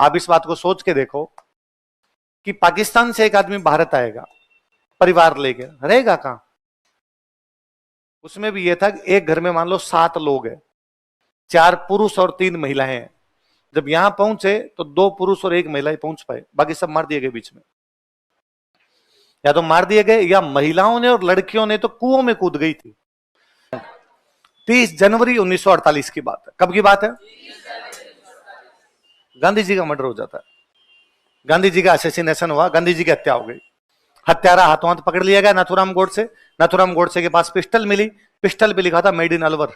आप इस बात को सोच के देखो कि पाकिस्तान से एक आदमी भारत आएगा, परिवार लेके रहेगा कहां? उसमें भी यह था कि एक घर में मान लो 7 लोग हैं, 4 पुरुष और 3 महिलाएं हैं। जब यहां पहुंचे तो 2 पुरुष और 1 महिला ही पहुंच पाए, बाकी सब मार दिए गए बीच में। या तो मार दिए गए या महिलाओं ने और लड़कियों ने तो कुओं में कूद गई थी। 30 जनवरी 1948 की बात है। कब की बात है? गांधी जी का मर्डर हो जाता है, गांधी जी का असैसिनेशन हुआ, गांधी जी की हत्या हो गई। हत्यारा हाथों हाथ पकड़ लिया गया नाथूराम गोडसे। नाथूराम गोडसे के पास पिस्टल मिली, पिस्टल पे लिखा था मेड इन अलवर।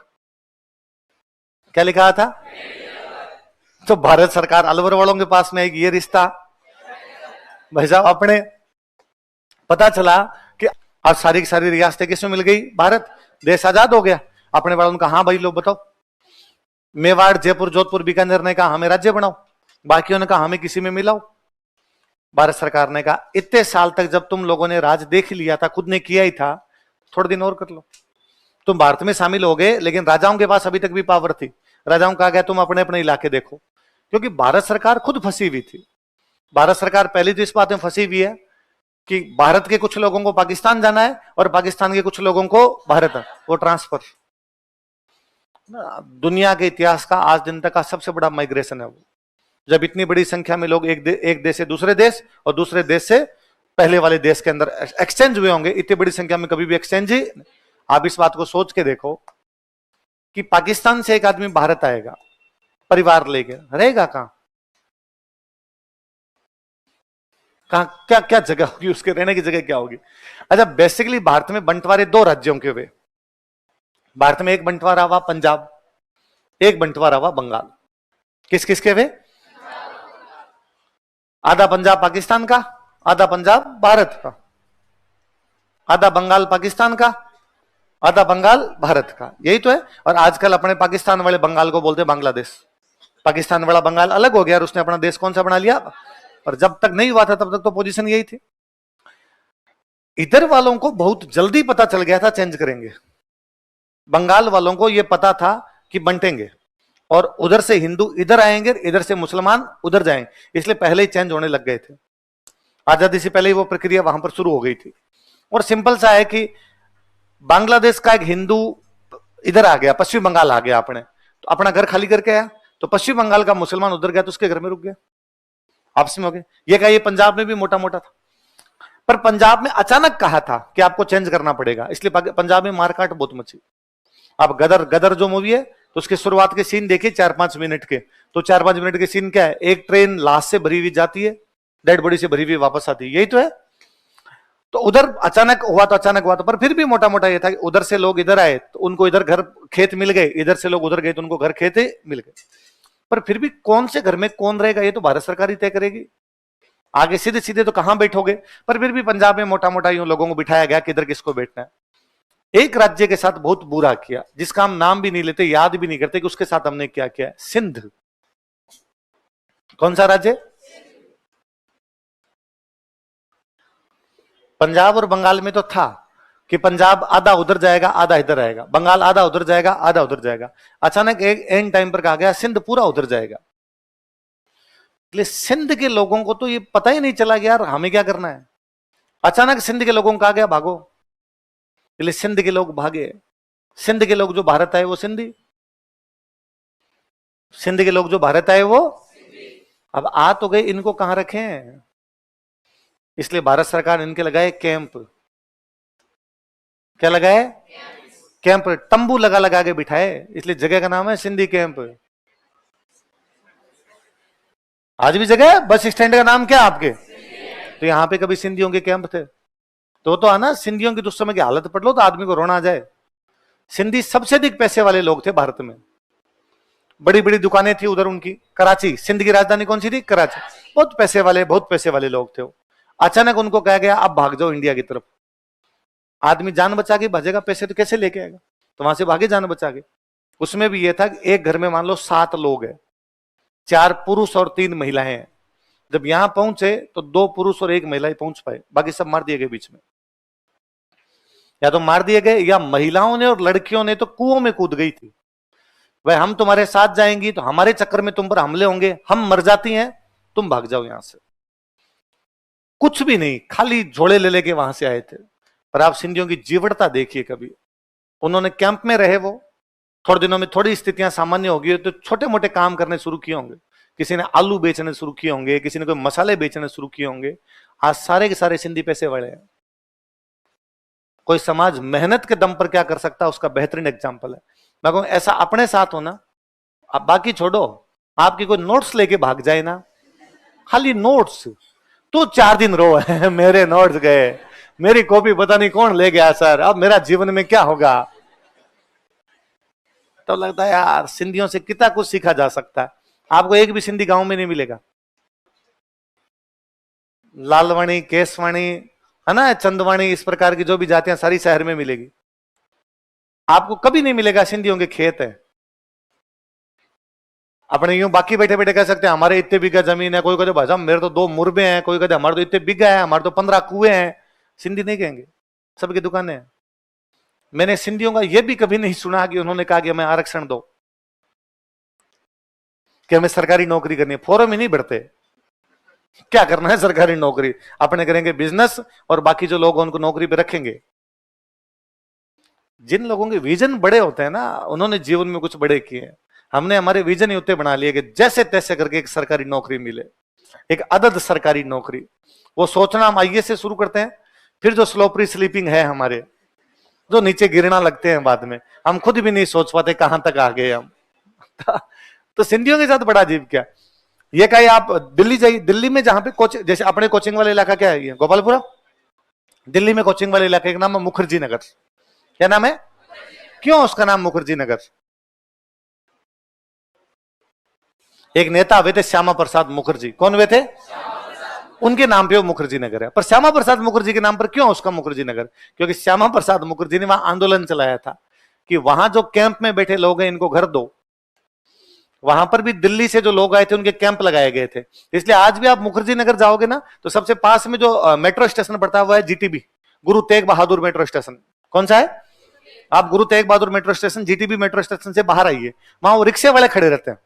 क्या लिखा था? तो भारत सरकार अलवर वालों के पास में एक ये रिश्ता भाई साहब अपने पता चला कि आज सारी की सारी रियासतें किसमें मिल गई? भारत देश आजाद हो गया। अपने वालों ने कहा हाँ भाई लोग बताओ, मेवाड़ जयपुर जोधपुर बीकानेर ने कहा हमें राज्य बनाओ, बाकियों ने कहा हमें किसी में मिलाओ। भारत सरकार ने कहा इतने साल तक जब तुम लोगों ने राज देख लिया था, खुद ने किया ही था, थोड़े दिन और कर लो। तुम भारत में शामिल हो गए, लेकिन राजाओं के पास अभी तक भी पावर थी। राजाओं को कहा गया तुम अपने अपने इलाके देखो, क्योंकि भारत सरकार खुद फंसी हुई थी। भारत सरकार पहले तो इस बात में फंसी हुई है कि भारत के कुछ लोगों को पाकिस्तान जाना है और पाकिस्तान के कुछ लोगों को भारत, वो ट्रांसफर। दुनिया के इतिहास का आज दिन तक का सबसे बड़ा माइग्रेशन है वो, जब इतनी बड़ी संख्या में लोग एक देश से दूसरे देश और दूसरे देश से पहले वाले देश के अंदर एक्सचेंज हुए होंगे। इतनी बड़ी संख्या में कभी भी एक्सचेंज ही। आप इस बात को सोच के देखो कि पाकिस्तान से एक आदमी भारत आएगा, परिवार लेके रहेगा कहां? क्या क्या जगह होगी उसके रहने की? जगह क्या होगी? अच्छा, बेसिकली भारत में बंटवारे 2 राज्यों के हुए। भारत में एक बंटवारा हुआ पंजाब, एक बंटवारा हुआ बंगाल। किस किस के हुए? आधा पंजाब पाकिस्तान का, आधा पंजाब भारत का। आधा बंगाल पाकिस्तान का, आधा बंगाल भारत का। यही तो है। और आजकल अपने पाकिस्तान वाले बंगाल को बोलते हैं बांग्लादेश। पाकिस्तान वाला बंगाल अलग हो गया और उसने अपना देश कौन सा बना लिया। और जब तक नहीं हुआ था तब तक तो पोजीशन यही थी। इधर वालों को बहुत जल्दी पता चल गया था चेंज करेंगे। बंगाल वालों को यह पता था कि बंटेंगे और उधर से हिंदू इधर आएंगे, इधर से मुसलमान उधर जाएंगे, इसलिए पहले ही चेंज होने लग गए थे। आजादी से पहले ही वो प्रक्रिया वहां पर शुरू हो गई थी। और सिंपल सा है कि बांग्लादेश का एक हिंदू इधर आ गया, पश्चिम बंगाल आ गया, अपने तो अपना घर खाली करके आया, तो पश्चिम बंगाल का मुसलमान उधर गया तो उसके घर में रुक गया, आपस में हो गया। ये कहा, ये पंजाब में भी मोटा मोटा था, पर पंजाब में अचानक कहा था कि आपको चेंज करना पड़ेगा, इसलिए पंजाब में मारकाट बहुत मची। अब गदर गदर जो मूवी है तो उसके शुरुआत के सीन देखिए 4-5 मिनट के, तो 4-5 मिनट के सीन क्या है? एक ट्रेन लाश से भरी हुई जाती है, डेड बॉडी से भरी हुई वापस आती है, यही तो है। तो उधर अचानक हुआ तो अचानक हुआ, तो पर फिर भी मोटा मोटा ये था कि उधर से लोग इधर आए तो उनको इधर घर खेत मिल गए, इधर से लोग उधर गए तो उनको घर खेत मिल गए। पर फिर भी कौन से घर में कौन रहेगा ये तो भारत सरकार ही तय करेगी। आगे सीधे सीधे तो कहां बैठोगे, पर फिर भी पंजाब में मोटा मोटा यूं लोगों को बिठाया गया कि इधर किसको बैठना है। एक राज्य के साथ बहुत बुरा किया, जिसका हम नाम भी नहीं लेते, याद भी नहीं करते कि उसके साथ हमने क्या किया। सिंध। कौन सा राज्य? पंजाब और बंगाल में तो था कि पंजाब आधा उधर जाएगा आधा इधर आएगा, बंगाल आधा उधर जाएगा आधा उधर जाएगा। अचानक एक एंड टाइम पर कहा गया सिंध पूरा उधर जाएगा। इसलिए सिंध के लोगों को तो ये पता ही नहीं चला कि यार हमें क्या करना है। अचानक सिंध के लोगों को कहा गया भागो, इसलिए सिंध के लोग भागे। सिंध के लोग जो भारत आए वो सिंधी, सिंध के लोग जो भारत आए वो। अब आ तो गए, इनको कहां रखें? इसलिए भारत सरकार इनके लगाए कैंप। क्या लगाए? कैंप। तंबू लगा लगा के बिठाए, इसलिए जगह का नाम है सिंधी कैंप। आज भी जगह है, बस स्टैंड का नाम क्या आपके? तो यहां पे कभी सिंधियों के कैंप थे तो आना, सिंधियों की उस समय की हालत पढ़ लो तो आदमी को रोना आ जाए। सिंधी सबसे अधिक पैसे वाले लोग थे भारत में, बड़ी बड़ी दुकानें थी उधर उनकी। कराची, सिंध की राजधानी कौन सी थी? कराची। बहुत पैसे वाले लोग थे वो। अचानक उनको कहा गया अब भाग जाओ इंडिया की तरफ। आदमी जान बचा के भागेगा, पैसे तो कैसे लेके आएगा, तो वहां से भागे जान बचा के। उसमें भी यह था कि एक घर में मान लो 7 लोग हैं, 4 पुरुष और 3 महिलाएं हैं। जब यहां पहुंचे तो 2 पुरुष और 1 महिला ही पहुंच पाए, बाकी सब मार दिए गए बीच में। या तो मार दिए गए या महिलाओं ने और लड़कियों ने तो कुओं में कूद गई थी। भाई हम तुम्हारे साथ जाएंगी तो हमारे चक्कर में तुम पर हमले होंगे, हम मर जाती हैं तुम भाग जाओ यहां से। कुछ भी नहीं, खाली झोले ले लेके वहां से आए थे। पर आप सिंधियों की जीवटता देखिए कभी। उन्होंने कैंप में रहे, वो थोड़े दिनों में थोड़ी स्थितियां सामान्य होगी तो छोटे मोटे काम करने शुरू किए होंगे। किसी ने आलू बेचने शुरू किए होंगे, किसी ने कोई मसाले बेचने शुरू किए होंगे। आज सारे के सारे सिंधी पैसे वाले हैं। कोई समाज मेहनत के दम पर क्या कर सकता है उसका बेहतरीन एग्जाम्पल है। मैं कहूं ऐसा अपने साथ हो ना, आप बाकी छोड़ो, आपकी कोई नोट्स लेके भाग जाए ना, खाली नोट्स, तो 4 दिन रो है मेरे नोट्स गए, मेरी कॉपी पता नहीं कौन ले गया सर, अब मेरा जीवन में क्या होगा। तो लगता है यार सिंधियों से कितना कुछ सीखा जा सकता है। आपको एक भी सिंधी गांव में नहीं मिलेगा। लालवाणी, केसवाणी, है ना, चंदवाणी, इस प्रकार की जो भी जातियां सारी शहर में मिलेगी। आपको कभी नहीं मिलेगा सिंधियों के खेत है। अपने यूं बाकी बैठे बैठे कह सकते हैं हमारे इतने बीघा जमीन है, कोई कहते भाई साहब मेरे तो 2 मुरबे हैं, कोई कहते हमारे तो इतने बीघा है, हमारे तो 15 कुएं हैं। सिंधी नहीं कहेंगे, सबकी दुकानें हैं। मैंने सिंधियों का यह भी कभी नहीं सुना कि उन्होंने कहा कि हमें आरक्षण दो, कि हमें सरकारी नौकरी करनी है। फॉर्म ही नहीं भरते। क्या करना है सरकारी नौकरी, अपने करेंगे बिजनेस और बाकी जो लोग उनको नौकरी पे रखेंगे। जिन लोगों के विजन बड़े होते हैं ना, उन्होंने जीवन में कुछ बड़े किए हैं। हमने हमारे विजन ही उतने बना लिए कि जैसे तैसे करके एक सरकारी नौकरी मिले, एक अदद सरकारी नौकरी। वो सोचना हम आईए से शुरू करते हैं, फिर जो स्लोपरी स्लीपिंग है हमारे, जो नीचे गिरना लगते हैं बाद में, हम खुद भी नहीं सोच पाते कहां तक आ गए हम। तो सिंधियों के साथ बड़ा अजीब क्या, ये कहे आप दिल्ली जाइए, दिल्ली में जहां पे कोचिंग, जैसे अपने कोचिंग वाला इलाका क्या है, ये गोपालपुरा, दिल्ली में कोचिंग वाले इलाके का नाम है मुखर्जी नगर। क्या नाम है, क्यों उसका नाम मुखर्जी नगर? एक नेता हुए थे श्यामा प्रसाद मुखर्जी, कौन हुए थे? उनके नाम पे वो मुखर्जी नगर है। पर श्यामा प्रसाद मुखर्जी के नाम पर क्यों उसका मुखर्जी नगर? क्योंकि श्यामा प्रसाद मुखर्जी ने वहां आंदोलन चलाया था कि वहां जो कैंप में बैठे लोग हैं इनको घर दो। वहां पर भी दिल्ली से जो लोग आए थे उनके कैंप लगाए गए थे। इसलिए आज भी आप मुखर्जी नगर जाओगे ना, तो सबसे पास में जो मेट्रो स्टेशन पड़ता है वो है जीटीबी, गुरु तेग बहादुर मेट्रो स्टेशन। कौन सा है? आप Guru Tegh Bahadur metro station, GTB metro station से बाहर आइए, वहां वो रिक्शे वाले खड़े रहते हैं,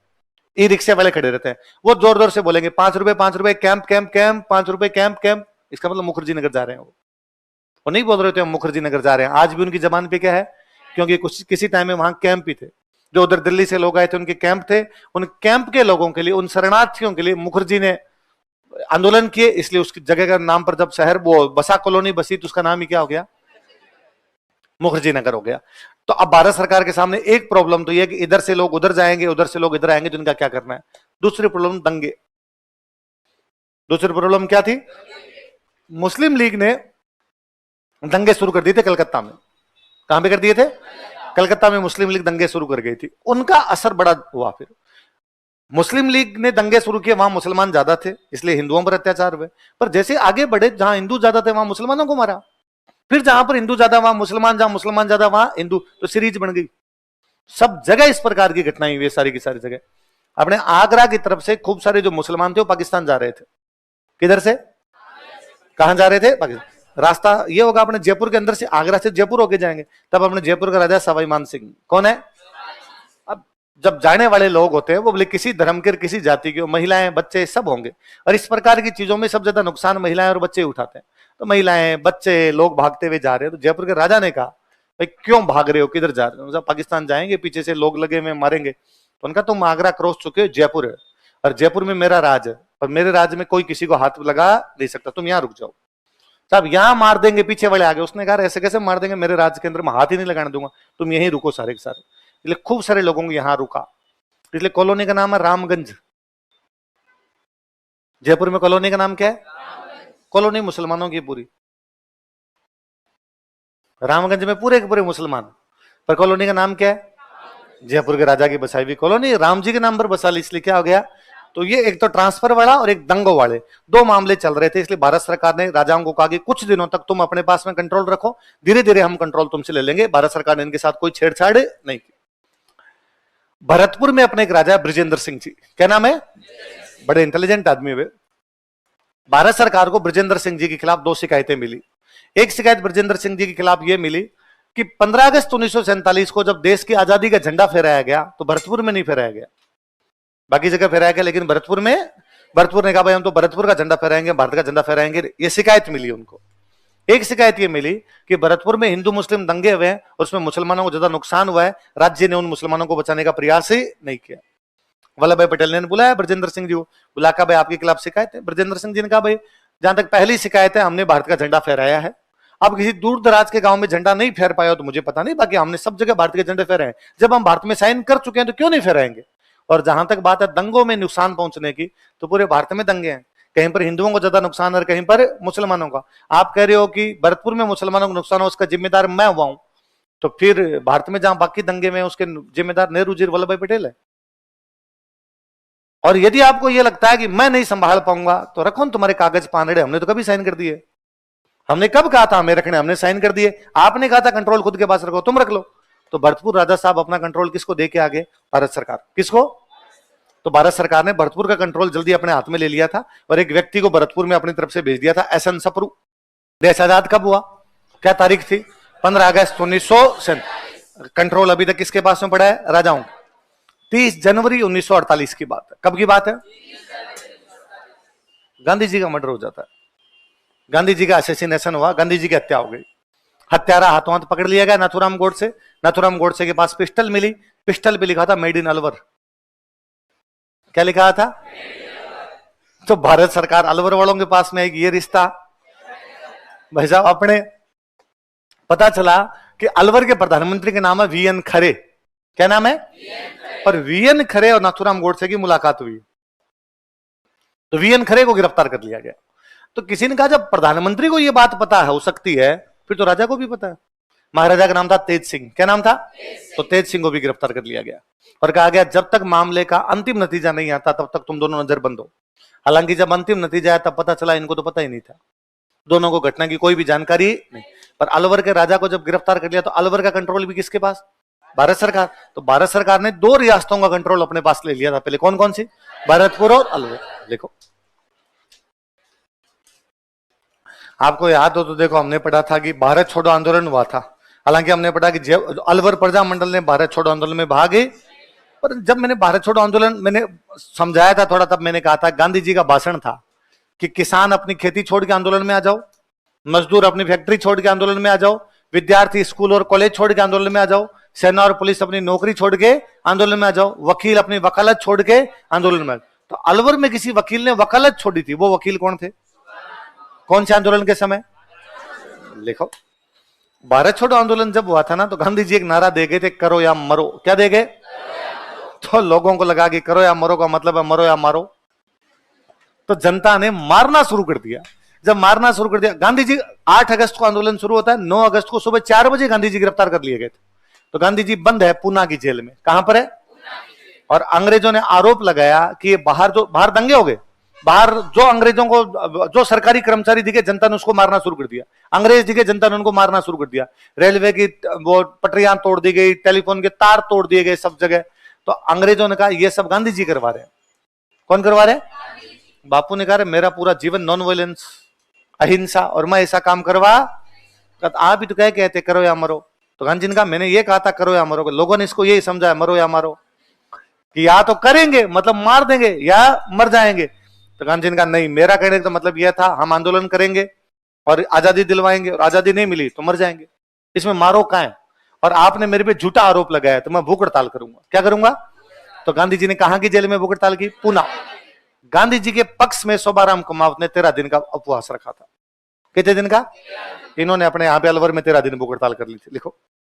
ई रिक्शे वाले खड़े रहते हैं। वो जोर जोर से बोलेंगे 5 रुपए 5 रुपए, कैंप कैंप कैंप, 5 रुपए कैंप कैंप। इसका मतलब मुखर्जी नगर जा रहे हैं। वो नहीं बोल रहे थे हम मुखर्जी नगर जा रहे हैं। आज भी उनकी जबान पे क्या है, क्योंकि कुछ किसी टाइम में वहां कैंप ही थे, जो उधर दिल्ली से लोग आए थे उनके कैंप थे। उन कैंप के लोगों के लिए, उन शरणार्थियों के लिए मुखर्जी ने आंदोलन किए, इसलिए उसकी जगह का नाम पर जब शहर वो बसा कॉलोनी बसी तो उसका नाम ही क्या हो गया, मुखर्जी नगर हो गया। तो अब भारत सरकार के सामने एक प्रॉब्लम तो यह कि इधर से लोग उधर जाएंगे, उधर से लोग इधर आएंगे, तो इनका क्या करना है। दूसरी प्रॉब्लम दंगे। दूसरी प्रॉब्लम क्या थी? मुस्लिम लीग ने दंगे शुरू कर दिए थे कलकत्ता में। कहां पे कर दिए थे? कलकत्ता में मुस्लिम लीग दंगे शुरू कर गई थी। उनका असर बड़ा हुआ। फिर मुस्लिम लीग ने दंगे शुरू किए, वहां मुसलमान ज्यादा थे इसलिए हिंदुओं पर अत्याचार हुए। पर जैसे आगे बढ़े, जहां हिंदू ज्यादा थे वहां मुसलमानों को मारा। फिर जहां पर हिंदू ज्यादा वहां मुसलमान, जहां मुसलमान ज्यादा वहां हिंदू, तो सीरीज बन गई। सब जगह इस प्रकार की घटनाएं हुई, सारी की सारी जगह। अपने आगरा की तरफ से खूब सारे जो मुसलमान थे वो पाकिस्तान जा रहे थे। किधर से? कहां जा रहे थे? पाकिस्तान। रास्ता ये होगा, अपने जयपुर के अंदर से, आगरा से जयपुर होके जाएंगे। तब अपने जयपुर का राजा सवाई मान सिंह कौन है? अब जब जाने वाले लोग होते हैं वो बोले किसी धर्म के, किसी जाति के, महिलाएं बच्चे सब होंगे। और इस प्रकार की चीजों में सब ज्यादा नुकसान महिलाएं और बच्चे उठाते हैं। तो महिलाएं, बच्चे, लोग भागते हुए जा रहे हैं। तो जयपुर के राजा ने कहा भाई क्यों भाग रहे हो, किधर जा रहे हो? पाकिस्तान जाएंगे, पीछे से लोग लगे हुए मारेंगे। तो उनका तुम आगरा क्रॉस चुके हो, जयपुर है, और जयपुर में मेरा राज है, और मेरे राज्य में कोई किसी को हाथ लगा नहीं सकता, तुम यहां रुक जाओ। साहब यहां मार देंगे, पीछे वाले आगे। उसने कहा ऐसे कैसे मार देंगे, मेरे राज्य के अंदर मैं हाथ ही नहीं लगाने दूंगा, तुम यहीं रुको सारे के सारे। इसलिए खूब सारे लोगों को यहां रुका। इसलिए कॉलोनी का नाम है रामगंज। जयपुर में कॉलोनी का नाम क्या है? कॉलोनी मुसलमानों की पूरी। रामगंज में पूरे के पूरे मुसलमान, पर कॉलोनी का नाम क्या है? जयपुर के राजा की बसाई हुई कॉलोनी, राम जी के नाम पर बसा ली। इसलिए क्या हो गया, तो ये एक तो ट्रांसफर वाला और एक दंगों वाले दो मामले चल रहे थे। इसलिए भारत सरकार ने राजाओं को कहा कि कुछ दिनों तक तुम अपने पास में कंट्रोल रखो, धीरे धीरे हम कंट्रोल तुमसे ले लेंगे। भारत सरकार ने इनके साथ कोई छेड़छाड़ नहीं की। भरतपुर में अपने एक राजा ब्रजेंद्र सिंह जी, क्या नाम है? बड़े इंटेलिजेंट आदमी हुए। भारत सरकार को ब्रजेंद्र सिंह जी के खिलाफ 2 शिकायतें मिली। एक शिकायत ब्रजेंद्र सिंह जी के खिलाफ यह मिली कि 15 अगस्त 1947 को जब देश की आजादी का झंडा फहराया गया तो भरतपुर में नहीं फहराया गया, बाकी जगह फहराया गया, लेकिन भरतपुर में भरतपुर ने कहा भाई हम तो भरतपुर का झंडा फहराएंगे, भारत का झंडा फहराएंगे। ये शिकायत मिली उनको। एक शिकायत ये मिली कि भरतपुर में हिंदू मुस्लिम दंगे हुए हैं, उसमें मुसलमानों को ज्यादा नुकसान हुआ है, राज्य ने उन मुसलमानों को बचाने का प्रयास ही नहीं किया। वल्लभ भाई पटेल ने बुलाया ब्रजेंद्र सिंह जी को, बुलाकर भाई आपके खिलाफ शिकायत है। ब्रजेंद्र सिंह जी ने कहा भाई जहां तक पहली शिकायत है, हमने भारत का झंडा फहराया है। अब किसी दूर दराज के गांव में झंडा नहीं फहर पाया तो मुझे पता नहीं, बाकी हमने सब जगह भारत के झंडे फहराए। जब हम भारत में साइन कर चुके हैं तो क्यों नहीं फहराएंगे। और जहां तक बात है दंगों में नुकसान पहुंचने की, तो पूरे भारत में दंगे हैं, कहीं पर हिंदुओं को ज्यादा नुकसान और कहीं पर मुसलमानों का। आप कह रहे हो कि भरतपुर में मुसलमानों को नुकसान हो, उसका जिम्मेदार मैं हुआ हूं, तो फिर भारत में जहां बाकी दंगे में उसके जिम्मेदार नेहरू जी वल्लभ भाई पटेल है। और यदि आपको यह लगता है कि मैं नहीं संभाल पाऊंगा तो रखो तुम्हारे कागज पानड़े, हमने तो कभी साइन कर दिए। हमने कब कहा था हमें रखने, हमने साइन कर दिए। आपने कहा था कंट्रोल खुद के पास रखो, तुम रख लो। तो भरतपुर राजा साहब अपना कंट्रोल किसको दे के आगे? भारत सरकार। किसको? तो भारत सरकार ने भरतपुर का कंट्रोल जल्दी अपने हाथ में ले लिया था और एक व्यक्ति को भरतपुर में अपनी तरफ से भेज दिया था, एसएन सप्रू। देश आजाद कब हुआ? क्या तारीख थी? 15 अगस्त 1947। कंट्रोल अभी तक किसके पास में पड़ा है? राजाओं। 30 जनवरी 1948 की बात है। कब की बात है? गांधी जी का मर्डर हो जाता है, गांधी जी का असैसिनेशन हुआ, गांधी जी की हत्या हो गई। हत्यारा हाथों हाथ पकड़ लिया गया नाथूराम गोडसे। नाथूराम गोडसे के पास पिस्टल मिली, पिस्टल पे लिखा था मेड इन अलवर। क्या लिखा था? तो भारत सरकार अलवर वालों के पास में ये रिश्ता, भाई साहब अपने पता चला कि अलवर के प्रधानमंत्री के नाम है वीएन खरे। क्या नाम है? और वीएन खरे और नाथूराम गोडसे की मुलाकात हुई, तो वीएन खरे को गिरफ्तार कर लिया गया। तो किसी ने कहा जब प्रधानमंत्री को यह बात पता हो सकती है फिर तो राजा को भी पता है। महाराजा का नाम था तेज सिंह। क्या नाम था? तो तेज सिंह को भी गिरफ्तार कर लिया गया और कहा गया जब तक मामले का अंतिम नतीजा नहीं आता तब तक तुम दोनों नजर बंद हो। हालांकि जब अंतिम नतीजा आया तब पता चला इनको तो पता ही नहीं था, दोनों को घटना की कोई भी जानकारी नहीं। पर अलवर के राजा को जब गिरफ्तार कर लिया तो अलवर का कंट्रोल भी किसके पास? भारत सरकार। तो भारत सरकार ने 2 रियासतों का कंट्रोल अपने पास ले लिया था पहले। कौन कौन सी? भरतपुर और अलवर। देखो आपको याद हो तो देखो हमने पढ़ा था कि भारत छोड़ो आंदोलन हुआ था। हालांकि हमने पढ़ा कि अलवर प्रजा मंडल ने भारत छोड़ो आंदोलन में भाग गए। पर जब मैंने भारत छोड़ो आंदोलन मैंने समझाया था थोड़ा, तब मैंने कहा था गांधी जी का भाषण था कि किसान अपनी खेती छोड़ के आंदोलन में आ जाओ, मजदूर अपनी फैक्ट्री छोड़ के आंदोलन में आ जाओ, विद्यार्थी स्कूल और कॉलेज छोड़ के आंदोलन में आ जाओ, सेना और पुलिस अपनी नौकरी छोड़ के आंदोलन में आ जाओ, वकील अपनी वकालत छोड़ के आंदोलन में। तो अलवर में किसी वकील ने वकालत छोड़ी थी, वो वकील कौन थे? कौन से आंदोलन के समय? लिखो भारत छोड़ो आंदोलन जब हुआ था ना तो गांधी जी एक नारा दे गए थे, करो या मरो। क्या दे गए? तो लोगों को लगा कि करो या मरो का मतलब है मरो या मारो। तो जनता ने मारना शुरू कर दिया। जब मारना शुरू कर दिया, गांधी जी 8 अगस्त को आंदोलन शुरू होता है, 9 अगस्त को सुबह 4 बजे गांधी जी गिरफ्तार कर लिए गए थे। तो गांधी जी बंद है पूना की जेल में। कहां पर है? और अंग्रेजों ने आरोप लगाया कि बाहर दंगे हो गए, बाहर जो अंग्रेजों को जो सरकारी कर्मचारी दिखे जनता ने उसको मारना शुरू कर दिया, अंग्रेज दिखे जनता ने उनको मारना शुरू कर दिया, रेलवे की वो पटरियां तोड़ दी गई, टेलीफोन के तार तोड़ दिए गए सब जगह। तो अंग्रेजों ने कहा ये सब गांधी जी करवा रहे हैं। कौन करवा रहे? बापू ने कहा मेरा पूरा जीवन नॉन वायलेंस, अहिंसा, और मैं ऐसा काम करवा, आप ही तो क्या कहते करो या मरो। तो गांधी जी ने कहा मैंने ये कहा था करो या मरो, लोगों ने इसको यही समझा मरो या मारो, कि या तो करेंगे मतलब मार देंगे या मर जाएंगे। तो गांधी जी ने कहा नहीं, मेरा कहने का मतलब यह था हम आंदोलन करेंगे और आजादी दिलवाएंगे, और आजादी नहीं मिली तो मर जाएंगे, इसमें मारो कहां है। और आपने मेरे पे झूठा आरोप लगाया तो मैं भूख हड़ताल करूंगा। क्या करूंगा? तो गांधी जी ने कहा कि जेल में भूख हड़ताल की? पूना। गांधी जी के पक्ष में शोभाराम कुमावत ने 13 दिन का उपवास रखा था। कितने दिन का? इन्होंने अपने यहां पे अलवर में 13 दिन भूख हड़ताल कर ली थी। लिखो